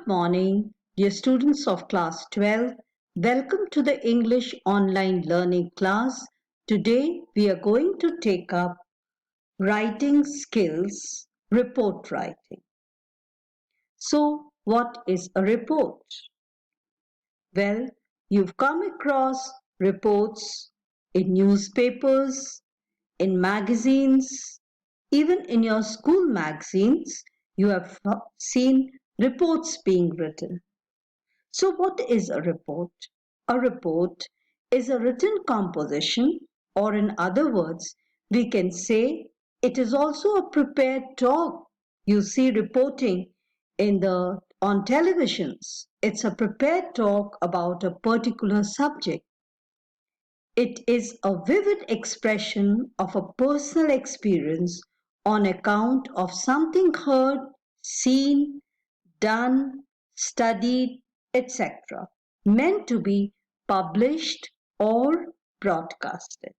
Good morning, dear students of class 12. Welcome to the English online learning class. Today we are going to take up writing skills, report writing. So, what is a report? Well, you've come across reports in newspapers, in magazines, even in your school magazines, you have seen reports being written. So, what is a report? A report is a written composition, or in other words, we can say it is also a prepared talk. You see reporting on televisions. It's a prepared talk about a particular subject. It is a vivid expression of a personal experience on account of something heard, seen, done, studied, etc., meant to be published or broadcasted.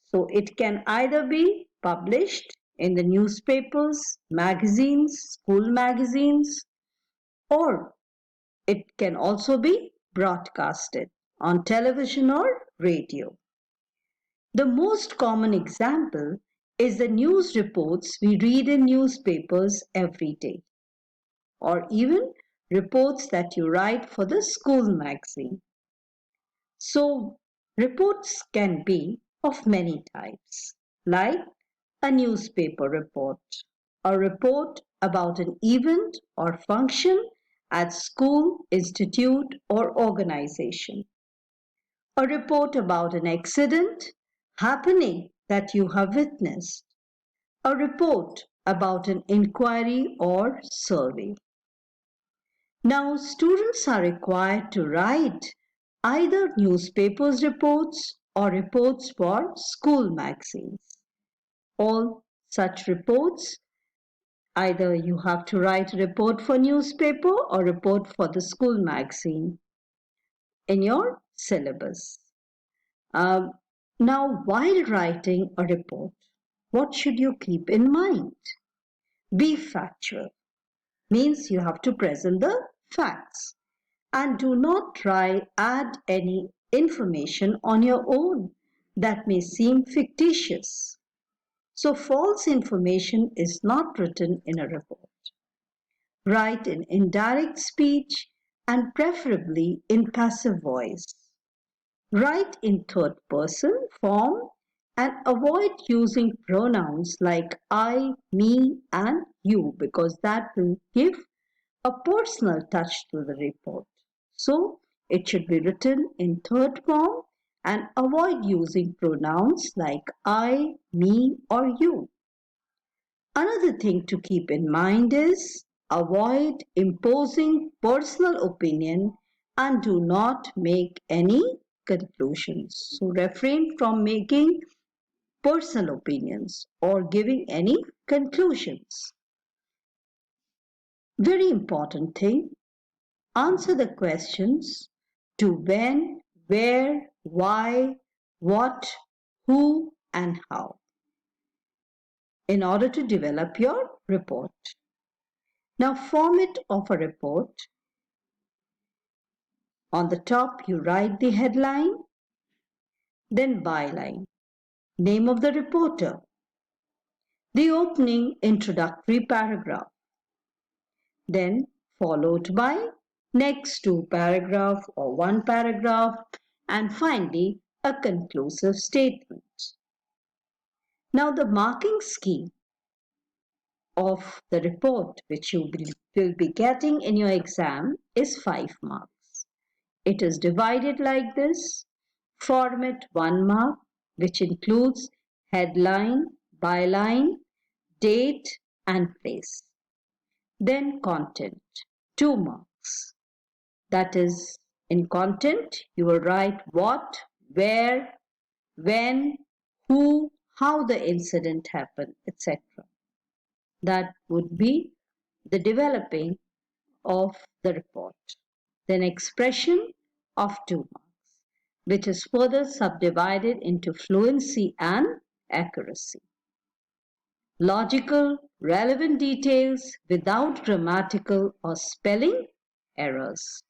So it can either be published in the newspapers, magazines, school magazines, or it can also be broadcasted on television or radio. The most common example is the news reports we read in newspapers every day, or even reports that you write for the school magazine. So, reports can be of many types, like a newspaper report, a report about an event or function at school, institute, or organization, a report about an accident happening that you have witnessed, a report about an inquiry or survey. Now, students are required to write either newspapers reports or reports for school magazines. All such reports, either you have to write a report for newspaper or report for the school magazine in your syllabus. Now, while writing a report, what should you keep in mind? Be factual, means you have to present the facts, and do not add any information on your own that may seem fictitious. So false information is not written in a report. Write in indirect speech and preferably in passive voice. Write in third person form and avoid using pronouns like I, me, and you, because that will give a personal touch to the report. So it should be written in third form and avoid using pronouns like I, me, or you. Another thing to keep in mind is avoid imposing personal opinion and do not make any conclusions. So refrain from making personal opinions or giving any conclusions. Very important thing, answer the questions to when, where, why, what, who, and how in order to develop your report. Now, format of a report. On the top, you write the headline, then byline, name of the reporter, the opening introductory paragraph, then followed by next two paragraph or one paragraph, and finally a conclusive statement. Now the marking scheme of the report which you will be getting in your exam is 5 marks. It is divided like this. Format 1 mark, which includes headline, byline, date and place. Then content, 2 marks. That is, in content, you will write what, where, when, who, how the incident happened, etc. That would be the developing of the report. Then expression of 2 marks, which is further subdivided into fluency and accuracy. logical, relevant details without grammatical or spelling errors.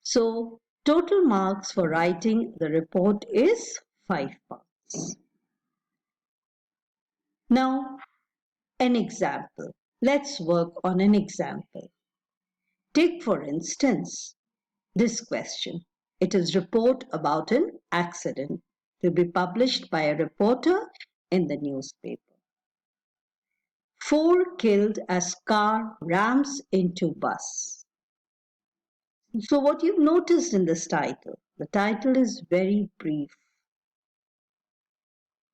So, total marks for writing the report is 5 marks. Now, an example. Let's work on an example. Take, for instance, this question. It is report about an accident to be published by a reporter in the newspaper. 4 killed as car rams into bus. So what you've noticed in this title, the title is very brief.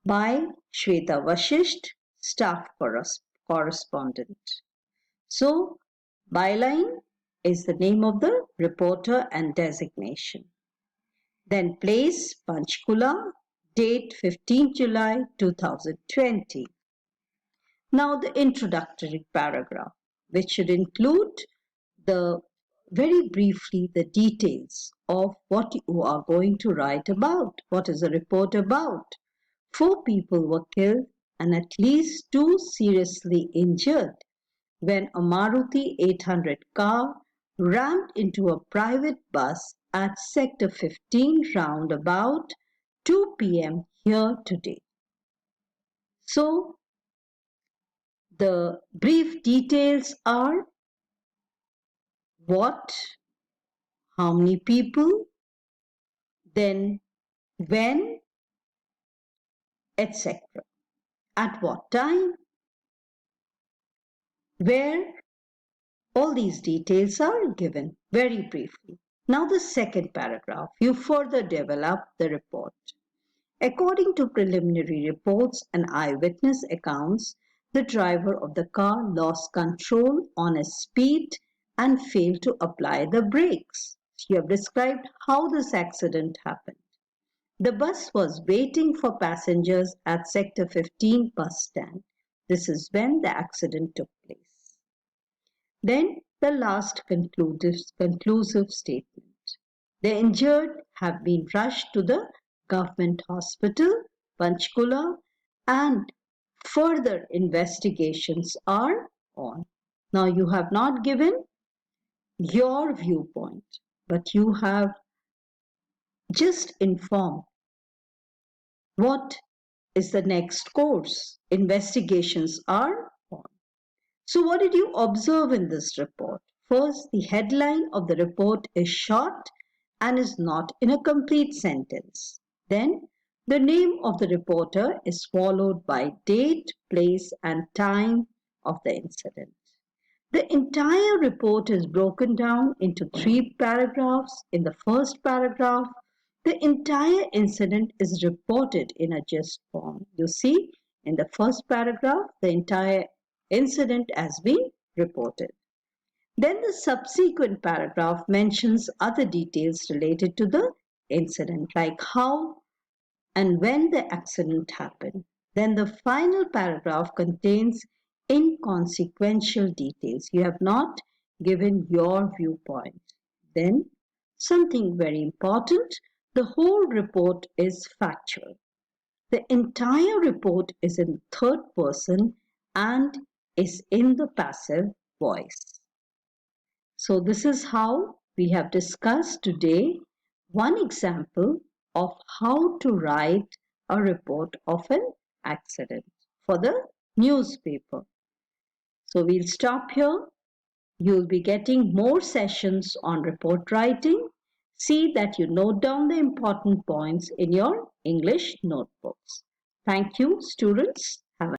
By Shweta Vashisht, staff correspondent. So, byline is the name of the reporter and designation. Then place Panchkula, date 15 July 2020. Now the introductory paragraph, which should include very briefly the details of what you are going to write about. What is the report about? 4 people were killed and at least 2 seriously injured when a Maruti 800 car rammed into a private bus at Sector 15 round about 2 p.m. here today. So, the brief details are what, how many people, then when, etc. At what time, where, all these details are given very briefly. Now the second paragraph, you further develop the report. According to preliminary reports and eyewitness accounts, the driver of the car lost control on his speed and failed to apply the brakes. You have described how this accident happened. The bus was waiting for passengers at Sector 15 bus stand. This is when the accident took place. Then the last conclusive statement. The injured have been rushed to the government hospital, Panchkula, and further investigations are on. Now you have not given your viewpoint, but you have just informed what is the next course. Investigations are on. So what did you observe in this report? First, the headline of the report is short and is not in a complete sentence. Then, the name of the reporter is followed by date, place, and time of the incident. The entire report is broken down into 3 paragraphs. In the first paragraph, the entire incident is reported in a gist form. You see, in the first paragraph, the entire incident has been reported. Then the subsequent paragraph mentions other details related to the incident, like how and when the accident happened. Then the final paragraph contains inconsequential details. You have not given your viewpoint. Then something very important, the whole report is factual. The entire report is in third person and is in the passive voice. So this is how we have discussed today one example of how to write a report of an accident for the newspaper. So we'll stop here. You'll be getting more sessions on report writing. See that you note down the important points in your English notebooks. Thank you, students.